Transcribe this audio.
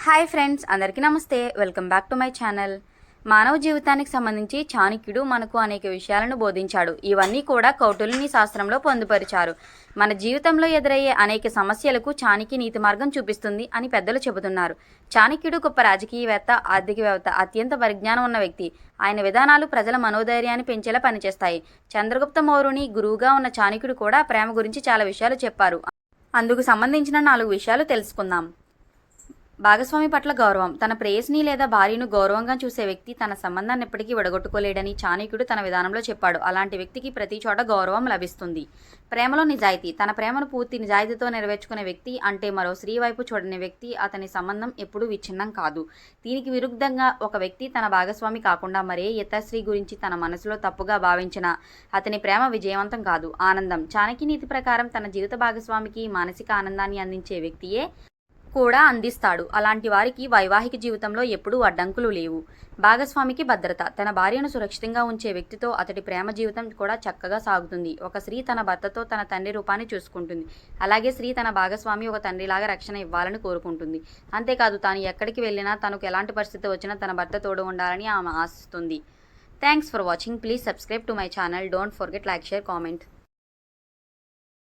Hi friends, అందరికీ నమస్తే. Welcome back to my channel. మానవ జీవితానికి సంబంధించి చాణక్యుడు మనకు అనేక విషయాలను బోధించాడు. ఇవన్నీ కూడా కౌటిల్యుని శాస్త్రంలో పొందుపరిచారు. మన జీవితంలో ఎదురయ్యే అనేక సమస్యలకు చాణక్య నీతి మార్గం చూపిస్తుంది అని పెద్దలు చెబుతున్నారు. చాణక్యుడు గొప్ప రాజకీయవేత్త, ఆర్థికవేత్త, అత్యంత పరిజ్ఞానం ఉన్న వ్యక్తి. ఆయన విధానాలు ప్రజల మనోధైర్యాన్ని పెంచేలా పనిచేస్తాయి. చంద్రగుప్త మౌర్యుని గురువుగా ఉన్న చాణక్యుడు కూడా ప్రేమ గురించి చాలా విషయాలు చెప్పారు. అందుకు సంబంధించిన 4 విషయాలు తెలుసుకుందాం. భాగస్వామి పట్ల గౌరవం. తన ప్రేయసిని లేదా భార్యను గౌరవంగా చూసే వ్యక్తి తన సంబంధాన్ని ఎప్పటికీ విడగొట్టుకోలేడని చాణక్యుడు తన విధానంలో చెప్పాడు. అలాంటి వ్యక్తికి ప్రతి చోట గౌరవం లభిస్తుంది. ప్రేమలో నిజాయితీ. తన ప్రేమను పూర్తి నిజాయితీతో నెరవేర్చుకునే వ్యక్తి, అంటే మరో స్త్రీ వైపు చూడని వ్యక్తి, అతని సంబంధం ఎప్పుడూ విచ్ఛిన్నం కాదు. దీనికి విరుద్ధంగా ఒక వ్యక్తి తన భాగస్వామి కాకుండా మరే ఇతర స్త్రీ గురించి తన మనసులో తప్పుగా భావించినా అతని ప్రేమ విజయవంతం కాదు. ఆనందం. చాణక్య నీతి ప్రకారం తన జీవిత భాగస్వామికి మానసిక ఆనందాన్ని అందించే వ్యక్తియే కూడా అందిస్తాడు. అలాంటి వారికి వైవాహిక జీవితంలో ఎప్పుడూ అడ్డంకులు లేవు. భాగస్వామికి భద్రత. తన భార్యను సురక్షితంగా ఉంచే వ్యక్తితో అతడి ప్రేమ జీవితం కూడా చక్కగా సాగుతుంది. ఒక స్త్రీ తన భర్తతో తన తండ్రి రూపాన్ని చూసుకుంటుంది. అలాగే స్త్రీ తన భాగస్వామి ఒక తండ్రిలాగా రక్షణ ఇవ్వాలని కోరుకుంటుంది. అంతేకాదు, తాను ఎక్కడికి వెళ్ళినా, తనకు ఎలాంటి పరిస్థితి వచ్చినా తన భర్త తోడు ఉండాలని ఆమె ఆశిస్తుంది. Thanks for watching. Please subscribe to my channel. Don't forget like, share, comment.